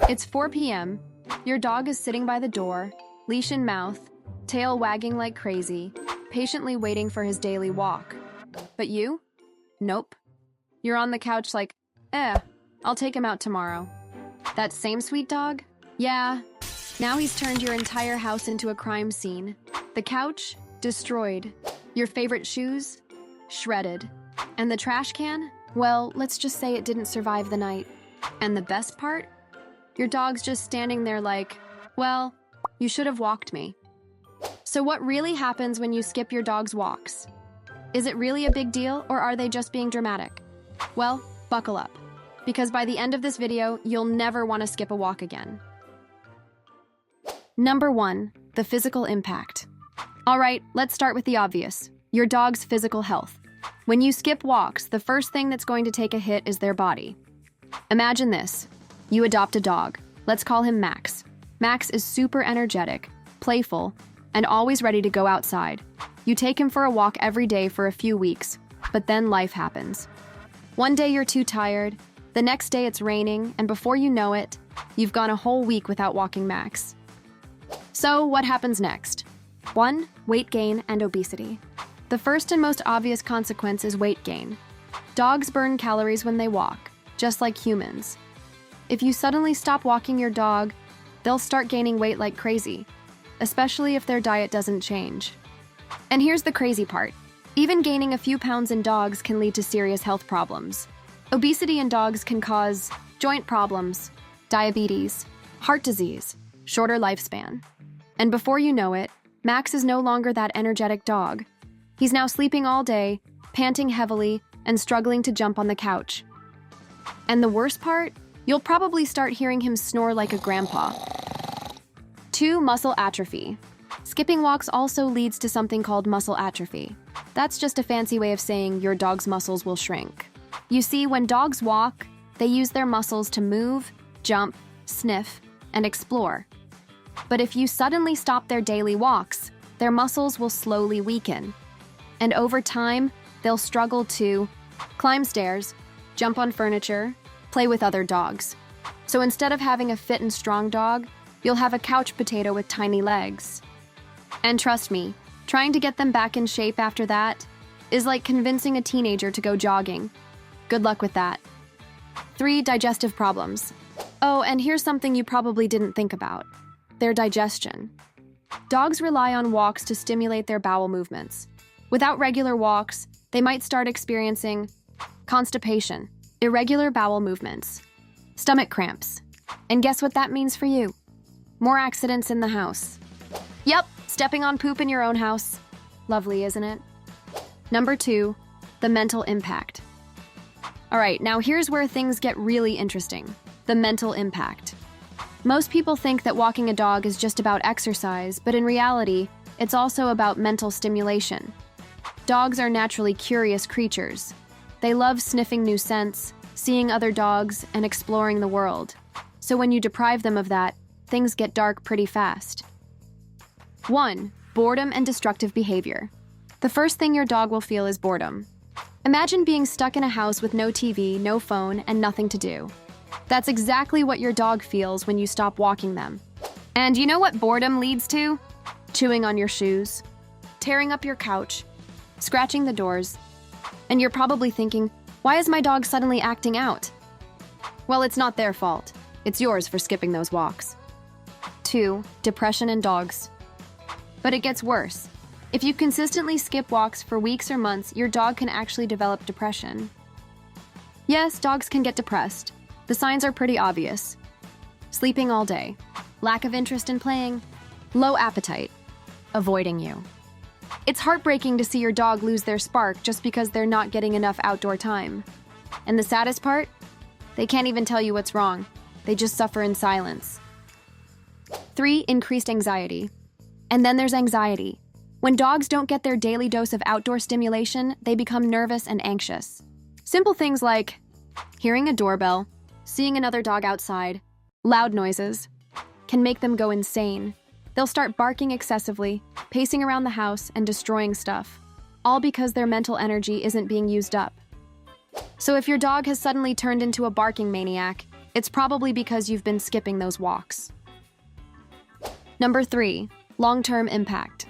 It's 4 p.m. Your dog is sitting by the door, leash in mouth, tail wagging like crazy, patiently waiting for his daily walk. But you? Nope. You're on the couch like, I'll take him out tomorrow. That same sweet dog? Yeah. Now he's turned your entire house into a crime scene. The couch? Destroyed. Your favorite shoes? Shredded. And the trash can? Well, let's just say it didn't survive the night. And the best part? Your dog's just standing there like, well, you should have walked me. So what really happens when you skip your dog's walks? Is it really a big deal, or are they just being dramatic? Well, buckle up, because by the end of this video, you'll never want to skip a walk again. Number 1, the physical impact. All right, let's start with the obvious, your dog's physical health. When you skip walks, the first thing that's going to take a hit is their body. Imagine this. You adopt a dog. Let's call him Max. Max is super energetic, playful, and always ready to go outside. You take him for a walk every day for a few weeks, but then life happens. One day you're too tired, the next day it's raining, and before you know it, you've gone a whole week without walking Max. So what happens next? 1. Weight gain and obesity. The first and most obvious consequence is weight gain. Dogs burn calories when they walk, just like humans. If you suddenly stop walking your dog, they'll start gaining weight like crazy, especially if their diet doesn't change. And here's the crazy part. Even gaining a few pounds in dogs can lead to serious health problems. Obesity in dogs can cause joint problems, diabetes, heart disease, shorter lifespan. And before you know it, Max is no longer that energetic dog. He's now sleeping all day, panting heavily, and struggling to jump on the couch. And the worst part? You'll probably start hearing him snore like a grandpa. 2. Muscle atrophy. Skipping walks also leads to something called muscle atrophy. That's just a fancy way of saying your dog's muscles will shrink. You see, when dogs walk, they use their muscles to move, jump, sniff, and explore. But if you suddenly stop their daily walks, their muscles will slowly weaken. And over time, they'll struggle to climb stairs, jump on furniture, play with other dogs. So instead of having a fit and strong dog, you'll have a couch potato with tiny legs. And trust me, trying to get them back in shape after that is like convincing a teenager to go jogging. Good luck with that. 3. Digestive problems. Oh, and here's something you probably didn't think about. Their digestion. Dogs rely on walks to stimulate their bowel movements. Without regular walks, they might start experiencing constipation, irregular bowel movements, stomach cramps. And guess what that means for you? More accidents in the house. Yep, stepping on poop in your own house. Lovely, isn't it? Number 2, the mental impact. All right, now here's where things get really interesting. The mental impact. Most people think that walking a dog is just about exercise, but in reality, it's also about mental stimulation. Dogs are naturally curious creatures. They love sniffing new scents, seeing other dogs, and exploring the world. So when you deprive them of that, things get dark pretty fast. 1. Boredom and destructive behavior. The first thing your dog will feel is boredom. Imagine being stuck in a house with no TV, no phone, and nothing to do. That's exactly what your dog feels when you stop walking them. And you know what boredom leads to? Chewing on your shoes, tearing up your couch, scratching the doors. And you're probably thinking, why is my dog suddenly acting out? Well, it's not their fault. It's yours for skipping those walks. 2. Depression in dogs. But it gets worse. If you consistently skip walks for weeks or months, your dog can actually develop depression. Yes, dogs can get depressed. The signs are pretty obvious. Sleeping all day, lack of interest in playing, low appetite, avoiding you. It's heartbreaking to see your dog lose their spark just because they're not getting enough outdoor time. And the saddest part? They can't even tell you what's wrong. They just suffer in silence. 3. Increased anxiety. And then there's anxiety. When dogs don't get their daily dose of outdoor stimulation, they become nervous and anxious. Simple things like hearing a doorbell, seeing another dog outside, loud noises, can make them go insane. They'll start barking excessively, pacing around the house, and destroying stuff, all because their mental energy isn't being used up. So if your dog has suddenly turned into a barking maniac, It's probably because you've been skipping those walks. Number 3, long-term impact.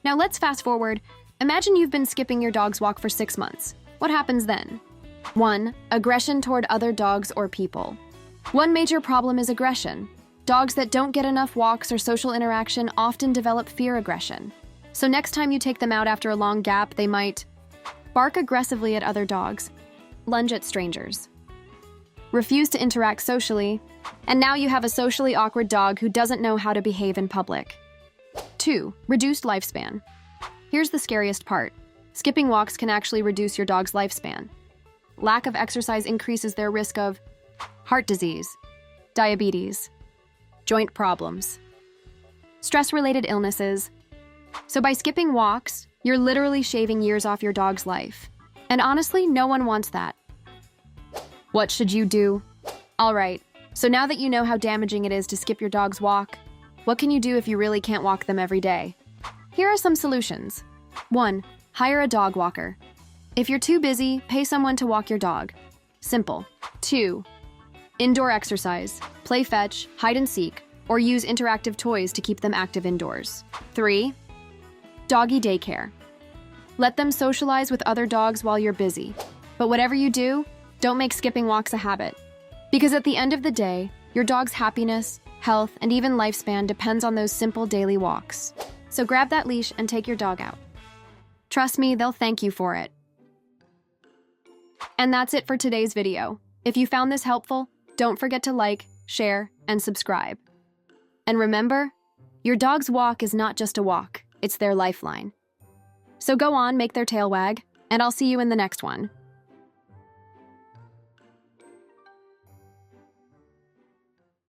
Now let's fast forward. Imagine you've been skipping your dog's walk for 6 months. What happens then? 1. Aggression toward other dogs or people. One major problem is aggression. Dogs that don't get enough walks or social interaction often develop fear aggression. So next time you take them out after a long gap, they might bark aggressively at other dogs, lunge at strangers, refuse to interact socially, and now you have a socially awkward dog who doesn't know how to behave in public. 2. Reduced lifespan. Here's the scariest part. Skipping walks can actually reduce your dog's lifespan. Lack of exercise increases their risk of heart disease, diabetes, joint problems, stress-related illnesses. So by skipping walks, you're literally shaving years off your dog's life. And honestly, no one wants that. What should you do? All right, so now that you know how damaging it is to skip your dog's walk, what can you do if you really can't walk them every day? Here are some solutions. 1. Hire a dog walker. If you're too busy, pay someone to walk your dog. Simple. 2. Indoor exercise. Play fetch, hide and seek, or use interactive toys to keep them active indoors. 3. Doggy daycare. Let them socialize with other dogs while you're busy. But whatever you do, don't make skipping walks a habit. Because at the end of the day, your dog's happiness, health, and even lifespan depends on those simple daily walks. So grab that leash and take your dog out. Trust me, they'll thank you for it. And that's it for today's video. If you found this helpful, don't forget to like, share, and subscribe. And remember, your dog's walk is not just a walk, it's their lifeline. So go on, make their tail wag, and I'll see you in the next one.